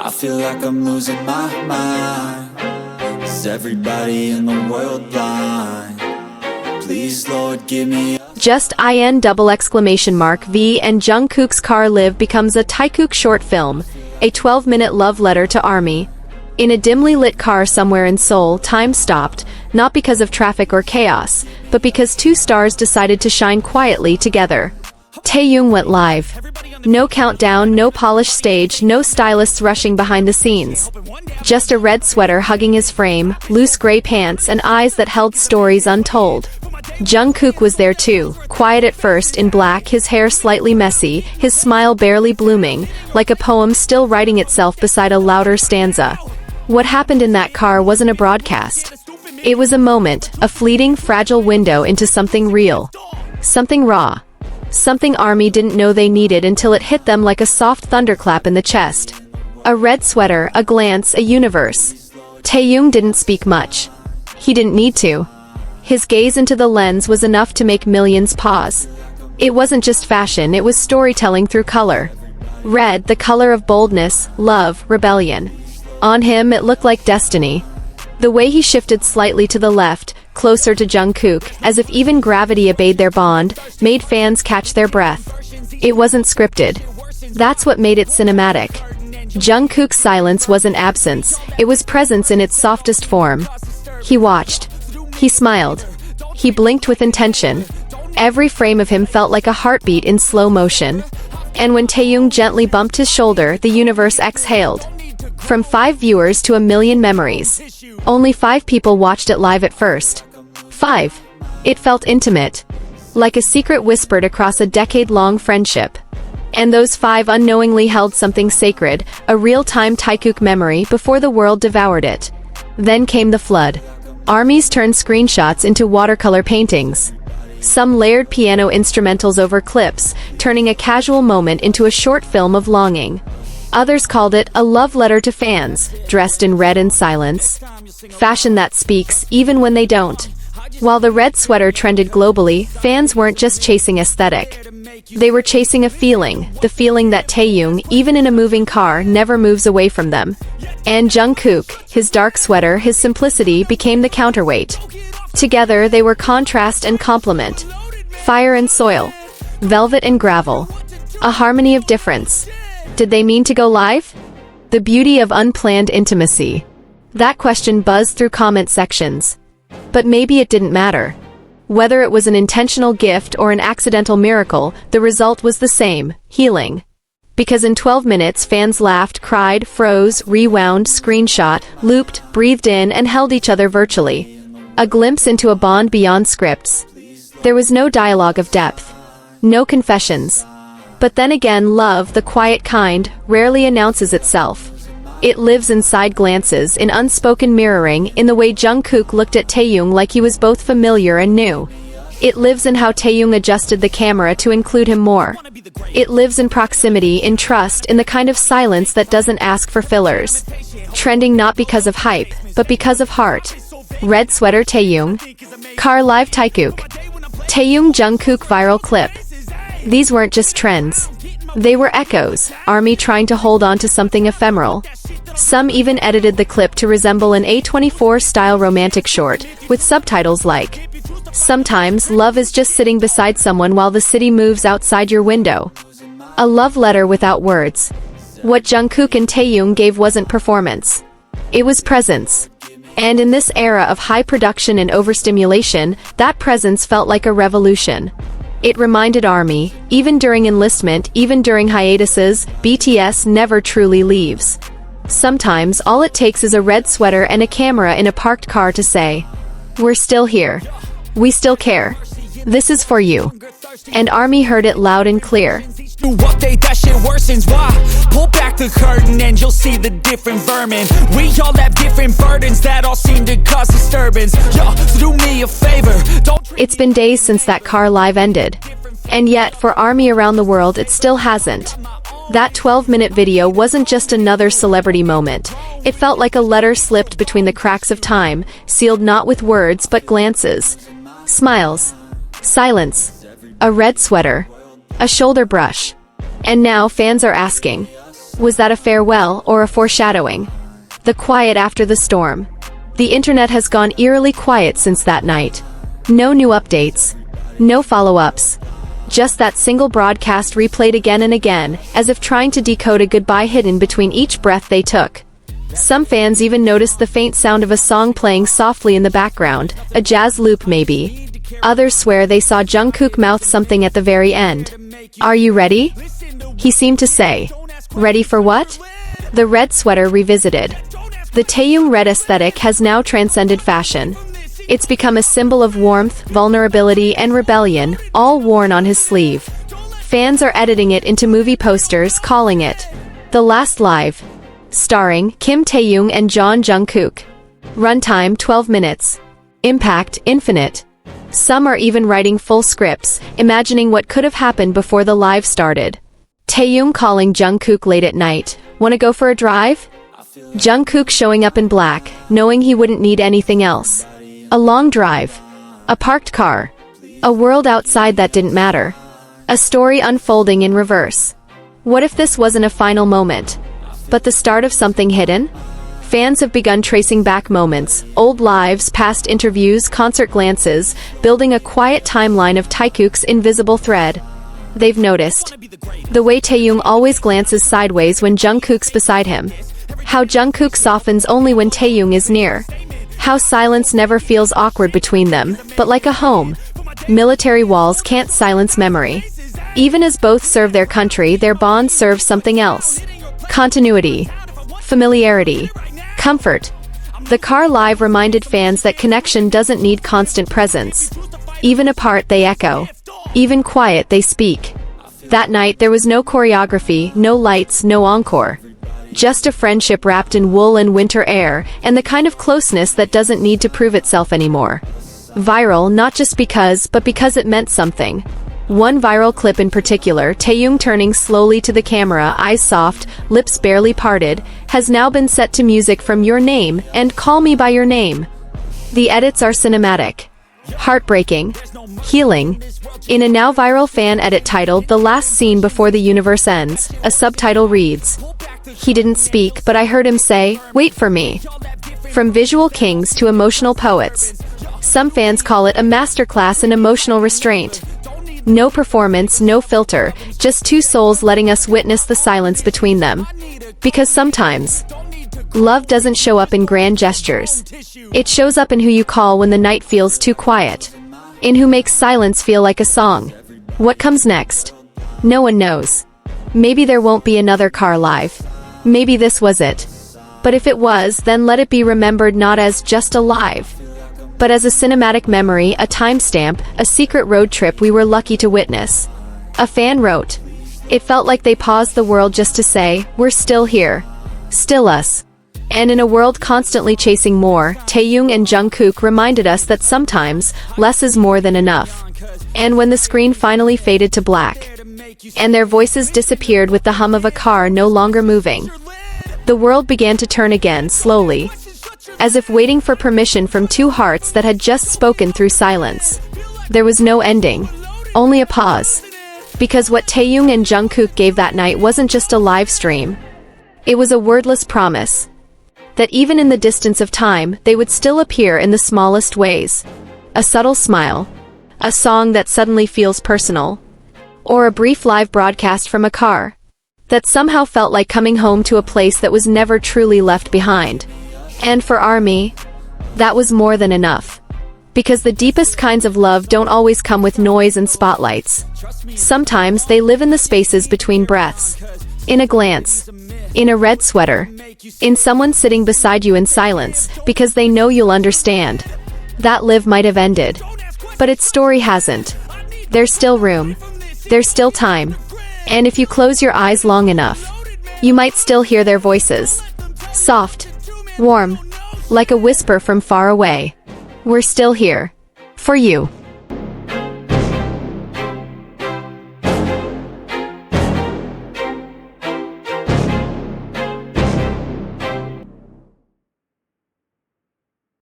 I feel like I'm losing my mind. Is everybody in the world blind? Please, Lord, give me Just IN double exclamation mark V and Jungkook's Car Live becomes a Taehyung short film, a 12-minute love letter to ARMY. In a dimly lit car somewhere in Seoul, time stopped, not because of traffic or chaos, but because two stars decided to shine quietly together. Taehyung went live. No countdown, no polished stage, no stylists rushing behind the scenes. Just a red sweater hugging his frame, loose gray pants and eyes that held stories untold. Jungkook was there too, quiet at first in black, his hair slightly messy, his smile barely blooming, like a poem still writing itself beside a louder stanza. What happened in that car wasn't a broadcast. It was a moment, a fleeting, fragile window into something real. Something raw. Something ARMY didn't know they needed until it hit them like a soft thunderclap in the chest. A red sweater, a glance, a universe. Taehyung didn't speak much. He didn't need to. His gaze into the lens was enough to make millions pause. It wasn't just fashion, it was storytelling through color. Red, the color of boldness, love, rebellion. On him, it looked like destiny. The way he shifted slightly to the left, closer to Jungkook, as if even gravity obeyed their bond, made fans catch their breath. It wasn't scripted. That's what made it cinematic. Jungkook's silence wasn't absence, it was presence in its softest form. He watched. He smiled. He blinked with intention. Every frame of him felt like a heartbeat in slow motion. And when Taehyung gently bumped his shoulder, the universe exhaled. From 5 viewers to 1,000,000 memories. Only 5 people watched it live at first. 5. It felt intimate. Like a secret whispered across a decade-long friendship. And those 5 unknowingly held something sacred, a real-time Taehyung memory before the world devoured it. Then came the flood. ARMYs turned screenshots into watercolor paintings. Some layered piano instrumentals over clips, turning a casual moment into a short film of longing. Others called it a love letter to fans, dressed in red and silence. Fashion that speaks, even when they don't. While the red sweater trended globally, fans weren't just chasing aesthetic. They were chasing a feeling, the feeling that Taehyung, even in a moving car, never moves away from them. And Jungkook, his dark sweater, his simplicity, became the counterweight. Together, they were contrast and complement. Fire and soil. Velvet and gravel. A harmony of difference. Did they mean to go live? The beauty of unplanned intimacy. That question buzzed through comment sections. But maybe it didn't matter. Whether it was an intentional gift or an accidental miracle, the result was the same, healing. Because in 12 minutes, fans laughed, cried, froze, rewound, screenshot, looped, breathed in, and held each other virtually. A glimpse into a bond beyond scripts. There was no dialogue of depth. No confessions. But then again, love, the quiet kind, rarely announces itself. It lives inside glances, in unspoken mirroring, in the way Jungkook looked at Taehyung like he was both familiar and new. It lives in how Taehyung adjusted the camera to include him more. It lives in proximity, in trust, in the kind of silence that doesn't ask for fillers. Trending not because of hype, but because of heart. Red sweater Taehyung. Car live Taehyung. Taehyung Jungkook viral clip. These weren't just trends. They were echoes, ARMY trying to hold on to something ephemeral. Some even edited the clip to resemble an A24-style romantic short, with subtitles like, "Sometimes love is just sitting beside someone while the city moves outside your window." A love letter without words. What Jungkook and Taehyung gave wasn't performance. It was presence. And in this era of high production and overstimulation, that presence felt like a revolution. It reminded ARMY, even during enlistment, even during hiatuses, BTS never truly leaves. Sometimes all it takes is a red sweater and a camera in a parked car to say, "We're still here. We still care. This is for you." And ARMY heard it loud and clear. Update that shit worsens. Why? Pull back the curtain and you'll see the different vermin. We all have different burdens that all seem to cause disturbance. Yo, so do me a favor. It's been days since that car live ended. And yet, for ARMY around the world, it still hasn't. That 12-minute video wasn't just another celebrity moment. It felt like a letter slipped between the cracks of time, sealed not with words but glances. Smiles. Silence. A red sweater. A shoulder brush. And now fans are asking, Was that a farewell or a foreshadowing? The quiet after the storm. The internet has gone eerily quiet since that night. No new updates. No follow-ups. Just that single broadcast replayed again and again, as if trying to decode a goodbye hidden between each breath they took. Some fans even noticed the faint sound of a song playing softly in the background, a jazz loop maybe. Others swear they saw Jungkook mouth something at the very end. "Are you ready?" he seemed to say. Ready for what? The red sweater revisited. The Taehyung red aesthetic has now transcended fashion. It's become a symbol of warmth, vulnerability, and rebellion, all worn on his sleeve. Fans are editing it into movie posters, calling it The Last Live. Starring Kim Taehyung and Jungkook. Runtime 12 minutes. Impact infinite. Some are even writing full scripts, imagining what could have happened before the live started. Taehyung calling Jungkook late at night. "Wanna go for a drive?" Jungkook showing up in black, knowing he wouldn't need anything else. A long drive. A parked car. A world outside that didn't matter. A story unfolding in reverse. What if this wasn't a final moment, but the start of something hidden? Fans have begun tracing back moments, old lives, past interviews, concert glances, building a quiet timeline of Taehyung's invisible thread. They've noticed the way Taehyung always glances sideways when Jungkook's beside him. How Jungkook softens only when Taehyung is near. How silence never feels awkward between them, but like a home. Military walls can't silence memory. Even as both serve their country, their bond serves something else. Continuity. Familiarity. Comfort. The car live reminded fans that connection doesn't need constant presence. Even apart they echo. Even quiet they speak. That night there was no choreography, no lights, no encore. Just a friendship wrapped in wool and winter air, and the kind of closeness that doesn't need to prove itself anymore. Viral not just because, but because it meant something. One viral clip in particular, Taehyung turning slowly to the camera, eyes soft, lips barely parted, has now been set to music from Your Name and Call Me By Your Name. The edits are cinematic. Heartbreaking. Healing. In a now viral fan edit titled The Last Scene Before the Universe Ends, a subtitle reads, "He didn't speak, but I heard him say, 'Wait for me.'" From visual kings to emotional poets. Some fans call it a masterclass in emotional restraint. No performance, no filter, just two souls letting us witness the silence between them. Because sometimes, love doesn't show up in grand gestures. It shows up in who you call when the night feels too quiet. In who makes silence feel like a song. What comes next? No one knows. Maybe there won't be another car live. Maybe this was it. But if it was, then let it be remembered not as just a live, but as a cinematic memory, a timestamp, a secret road trip we were lucky to witness. A fan wrote, "It felt like they paused the world just to say, we're still here. Still us." And in a world constantly chasing more, Taehyung and Jungkook reminded us that sometimes, less is more than enough. And when the screen finally faded to black, and their voices disappeared with the hum of a car no longer moving, the world began to turn again, slowly, as if waiting for permission from two hearts that had just spoken through silence. There was no ending, only a pause. Because what Taehyung and Jungkook gave that night wasn't just a live stream. It was a wordless promise that even in the distance of time, they would still appear in the smallest ways. A subtle smile, a song that suddenly feels personal, or a brief live broadcast from a car that somehow felt like coming home to a place that was never truly left behind. And for ARMY, that was more than enough. Because the deepest kinds of love don't always come with noise and spotlights. Sometimes they live in the spaces between breaths. In a glance. In a red sweater. In someone sitting beside you in silence, because they know you'll understand. That live might have ended. But its story hasn't. There's still room. There's still time. And if you close your eyes long enough, you might still hear their voices. Soft. Warm. Like a whisper from far away. We're still here. For you.